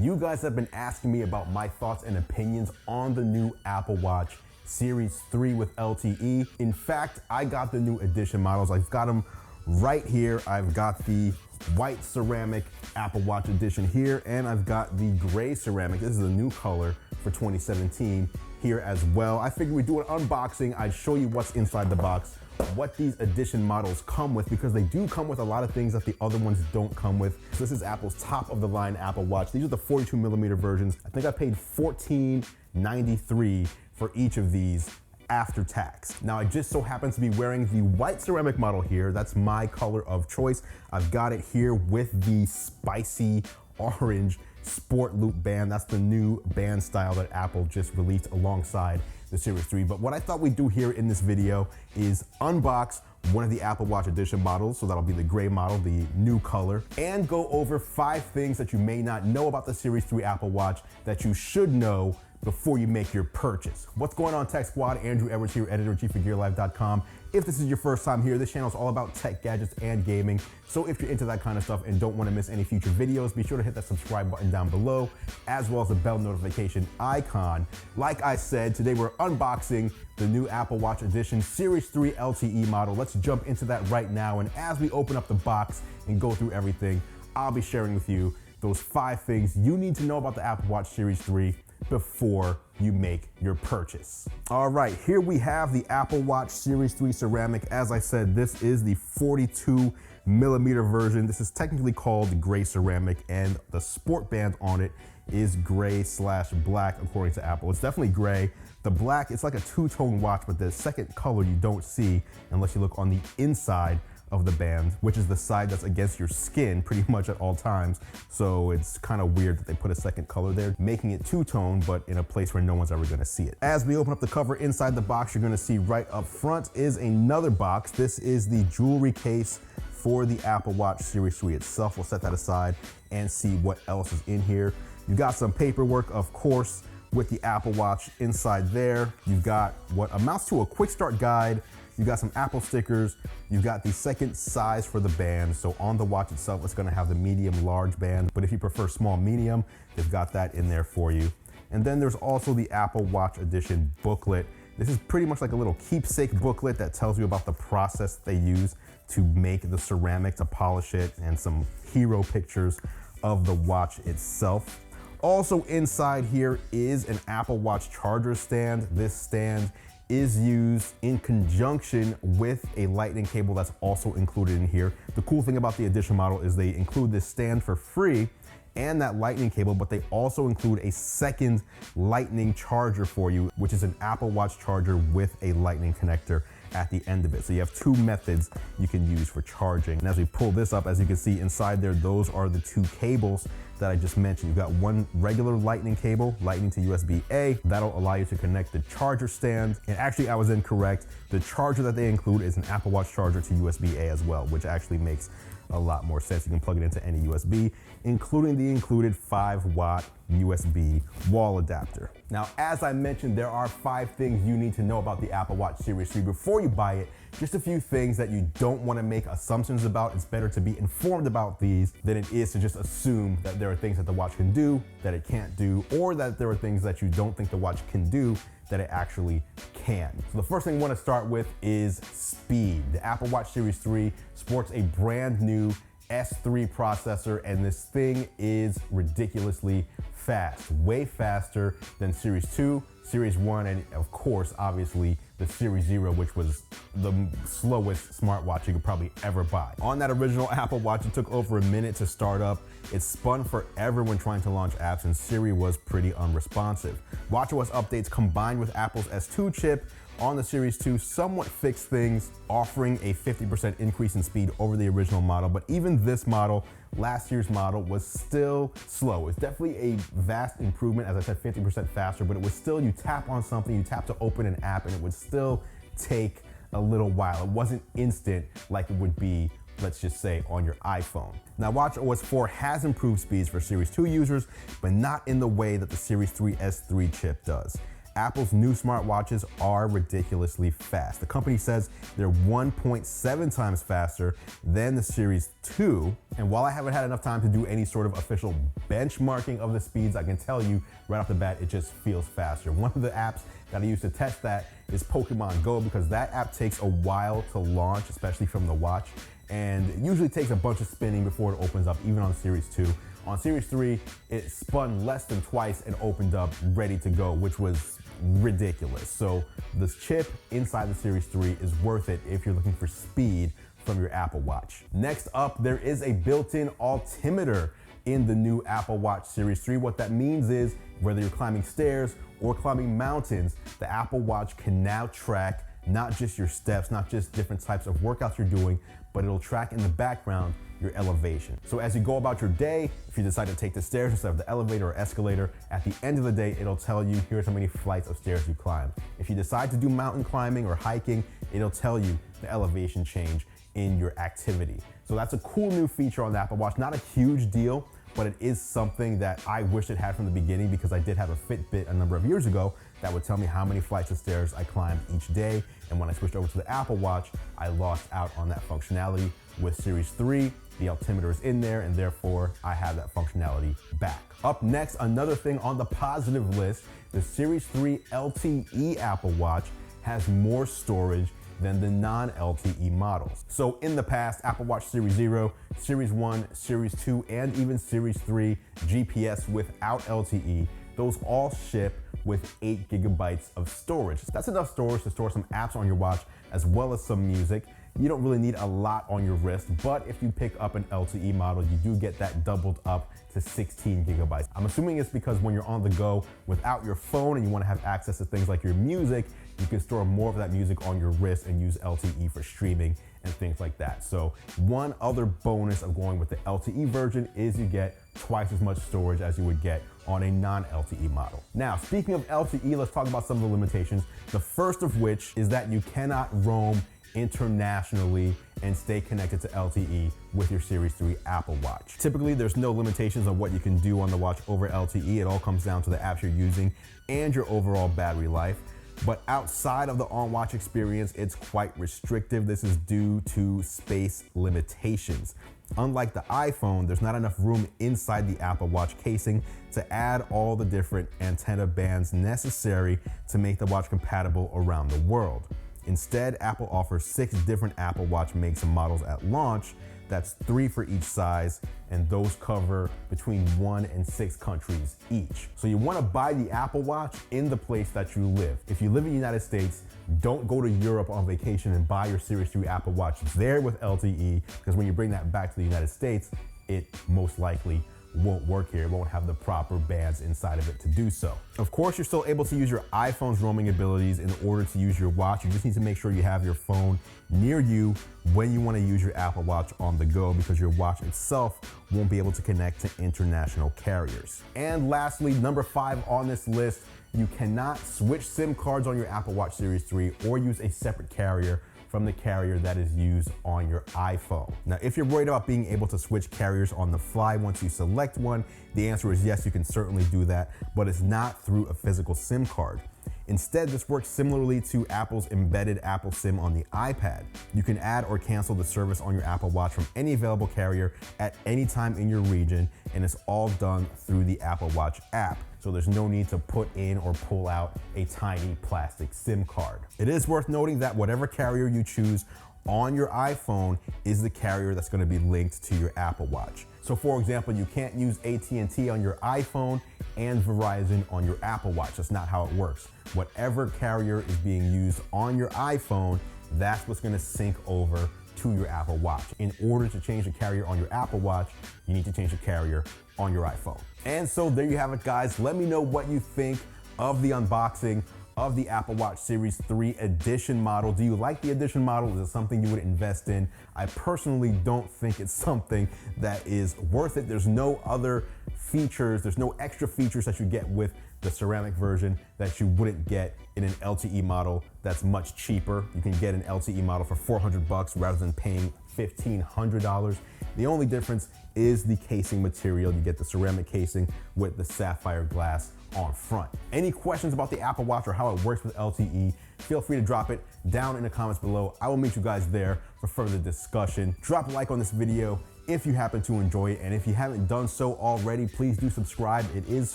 You guys have been asking me about my thoughts and opinions on the new Apple Watch Series 3 with LTE. In fact, I got the new edition models. I've got them right here. I've got the white ceramic Apple Watch edition here, and I've got the gray ceramic. This is a new color for 2017 here as well. I figured we'd do an unboxing. I'd show you what's inside the box, what these edition models come with, because they do come with a lot of things that the other ones don't come with. So this is Apple's top of the line Apple Watch. These are the 42mm versions. I think I paid $14.93 for each of these after tax. Now I just so happen to be wearing the white ceramic model here. That's my color of choice. I've got it here with the spicy orange sport loop band. That's the new band style that Apple just released alongside the Series 3. But what I thought we'd do here in this video is unbox one of the Apple Watch edition models, so that'll be the gray model, the new color, and go over 5 things that you may not know about the Series 3 Apple Watch that you should know before you make your purchase. What's going on, Tech Squad? Andrew Edwards here, editor-in-chief of GearLife.com. If this is your first time here, this channel is all about tech gadgets and gaming. So if you're into that kind of stuff and don't want to miss any future videos, be sure to hit that subscribe button down below, as well as the bell notification icon. Like I said, today we're unboxing the new Apple Watch Edition Series 3 LTE model. Let's jump into that right now. And as we open up the box and go through everything, I'll be sharing with you those 5 things you need to know about the Apple Watch Series 3 before you make your purchase. All right, here we have the Apple Watch Series 3 ceramic. As I said, this is the 42mm version. This is technically called gray ceramic, and the sport band on it is gray/black according to Apple. It's definitely gray. The black, it's like a two-tone watch, but the second color you don't see unless you look on the inside of the band, which is the side that's against your skin pretty much at all times. So it's kind of weird that they put a second color there, making it two-tone, but in a place where no one's ever gonna see it. As we open up the cover, inside the box, you're gonna see right up front is another box. This is the jewelry case for the Apple Watch Series 3 itself. We'll set that aside and see what else is in here. You've got some paperwork, of course, with the Apple Watch inside there. You've got what amounts to a quick start guide. You've got some Apple stickers. You've got the second size for the band. So on the watch itself, it's gonna have the medium large band, but if you prefer small medium, they've got that in there for you. And then there's also the Apple Watch Edition booklet. This is pretty much like a little keepsake booklet that tells you about the process they use to make the ceramic, to polish it, and some hero pictures of the watch itself. Also inside here is an Apple Watch charger stand. This stand is used in conjunction with a lightning cable that's also included in here. The cool thing about the edition model is they include this stand for free and that lightning cable, but they also include a second lightning charger for you, which is an Apple Watch charger with a lightning connector at the end of it. So you have 2 methods you can use for charging. And as we pull this up, as you can see inside there, those are the 2 cables that I just mentioned. You've got one regular lightning cable, lightning to USB-A. That'll allow you to connect the charger stand. And actually, I was incorrect. The charger that they include is an Apple Watch charger to USB-A as well, which actually makes a lot more sense. You can plug it into any USB, including the included 5-watt USB wall adapter. Now, as I mentioned, there are 5 things you need to know about the Apple Watch Series 3 before you buy it. Just a few things that you don't want to make assumptions about. It's better to be informed about these than it is to just assume that there are things that the watch can do that it can't do, or that there are things that you don't think the watch can do that it actually can. So the first thing we want to start with is speed. The Apple Watch Series 3 sports a brand new S3 processor, and this thing is ridiculously fast, way faster than Series 2, Series 1, and of course, obviously, the Series 0, which was the slowest smartwatch you could probably ever buy. On that original Apple Watch, it took over a minute to start up. It spun forever when trying to launch apps, and Siri was pretty unresponsive. WatchOS updates combined with Apple's S2 chip on the Series 2 somewhat fixed things, offering a 50% increase in speed over the original model. But even this model, last year's model, was still slow. It's definitely a vast improvement, as I said, 50% faster, but it was still, you tap on something, you tap to open an app, and it would still take a little while. It wasn't instant like it would be, let's just say, on your iPhone. Now, watchOS 4 has improved speeds for Series 2 users, but not in the way that the Series 3 S3 chip does. Apple's new smartwatches are ridiculously fast. The company says they're 1.7 times faster than the Series 2. And while I haven't had enough time to do any sort of official benchmarking of the speeds, I can tell you right off the bat, it just feels faster. One of the apps that I use to test that is Pokemon Go, because that app takes a while to launch, especially from the watch. And it usually takes a bunch of spinning before it opens up, even on Series 2. On Series 3, it spun less than twice and opened up ready to go, which was ridiculous. So this chip inside the Series 3 is worth it if you're looking for speed from your Apple Watch. Next up, there is a built-in altimeter in the new Apple Watch Series 3. What that means is whether you're climbing stairs or climbing mountains, the Apple Watch can now track not just your steps, not just different types of workouts you're doing, but it'll track in the background your elevation. So as you go about your day, if you decide to take the stairs instead of the elevator or escalator, at the end of the day, it'll tell you here's how many flights of stairs you climbed. If you decide to do mountain climbing or hiking, it'll tell you the elevation change in your activity. So that's a cool new feature on the Apple Watch. Not a huge deal, but it is something that I wish it had from the beginning, because I did have a Fitbit a number of years ago that would tell me how many flights of stairs I climbed each day. And when I switched over to the Apple Watch, I lost out on that functionality. With Series 3, the altimeter is in there, and therefore I have that functionality back. Up next, another thing on the positive list, the Series 3 LTE Apple Watch has more storage than the non-LTE models. So in the past, Apple Watch Series 0, Series 1, Series 2, and even Series 3 GPS without LTE, those all ship with 8 gigabytes of storage. That's enough storage to store some apps on your watch as well as some music. You don't really need a lot on your wrist, but if you pick up an LTE model, you do get that doubled up to 16 gigabytes. I'm assuming it's because when you're on the go without your phone and you want to have access to things like your music, you can store more of that music on your wrist and use LTE for streaming and things like that. So one other bonus of going with the LTE version is you get twice as much storage as you would get on a non-LTE model. Now, speaking of LTE, let's talk about some of the limitations. The first of which is that you cannot roam internationally and stay connected to LTE with your Series 3 Apple Watch. Typically, there's no limitations on what you can do on the watch over LTE. It all comes down to the apps you're using and your overall battery life. But outside of the on-watch experience, it's quite restrictive. This is due to space limitations. Unlike the iPhone, there's not enough room inside the Apple Watch casing to add all the different antenna bands necessary to make the watch compatible around the world. Instead, Apple offers 6 different Apple Watch makes and models at launch. That's 3 for each size, and those cover between 1 and 6 countries each. So you want to buy the Apple Watch in the place that you live. If you live in the United States, don't go to Europe on vacation and buy your Series 3 Apple Watch there with LTE, because when you bring that back to the United States, it most likely won't work here. It won't have the proper bands inside of it to do so. Of course, you're still able to use your iPhone's roaming abilities in order to use your watch. You just need to make sure you have your phone near you when you want to use your Apple Watch on the go, because your watch itself won't be able to connect to international carriers. And lastly, number 5 on this list, you cannot switch SIM cards on your Apple Watch Series 3 or use a separate carrier from the carrier that is used on your iPhone. Now, if you're worried about being able to switch carriers on the fly once you select one, the answer is yes, you can certainly do that, but it's not through a physical SIM card. Instead, this works similarly to Apple's embedded Apple SIM on the iPad. You can add or cancel the service on your Apple Watch from any available carrier at any time in your region, and it's all done through the Apple Watch app. So there's no need to put in or pull out a tiny plastic SIM card. It is worth noting that whatever carrier you choose on your iPhone is the carrier that's going to be linked to your Apple Watch. So for example, you can't use AT&T on your iPhone and Verizon on your Apple Watch. That's not how it works. Whatever carrier is being used on your iPhone, that's what's going to sync over to your Apple Watch. In order to change the carrier on your Apple Watch, you need to change the carrier on your iPhone. And so there you have it, guys. Let me know what you think of the unboxing of the Apple Watch Series 3 Edition model. Do you like the Edition model? Is it something you would invest in? I personally don't think it's something that is worth it. There's no other features, there's no extra features that you get with the ceramic version that you wouldn't get in an LTE model that's much cheaper. You can get an LTE model for $400 rather than paying $1,500. The only difference is the casing material. You get the ceramic casing with the sapphire glass on front. Any questions about the Apple Watch or how it works with LTE, feel free to drop it down in the comments below. I will meet you guys there for further discussion. Drop a like on this video if you happen to enjoy it, and if you haven't done so already, please do subscribe. It is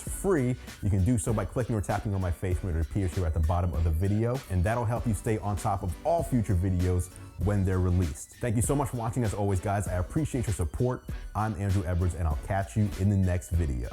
free. You can do so by clicking or tapping on my face when it appears here at the bottom of the video, and that'll help you stay on top of all future videos when they're released. Thank you so much for watching. As always, guys, I appreciate your support. I'm Andrew Edwards, and I'll catch you in the next video.